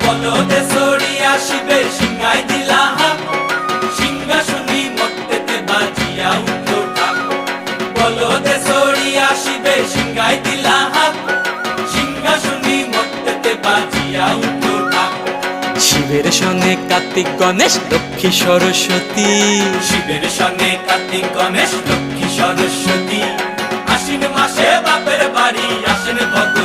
বলদে সরিয়া শিবে সিংহাই দিলা হাত, সিংহাসনী মর্তেতে বাজিয়া উঠল ঢাক। বলদে সরিয়া শিবে সিংহাই দিলা হাত, সিংহাসনী মর্তেতে বাজিয়া উঠল ঢাক। শিবের সঙ্গে কার্তিক গণেশ লক্ষ্মী সরস্বতী, শিবের সঙ্গে কার্তিক গণেশ লক্ষ্মী সরস্বতী, আশ্বিন মাসে বাপের বাড়ি আসেন ভদ্র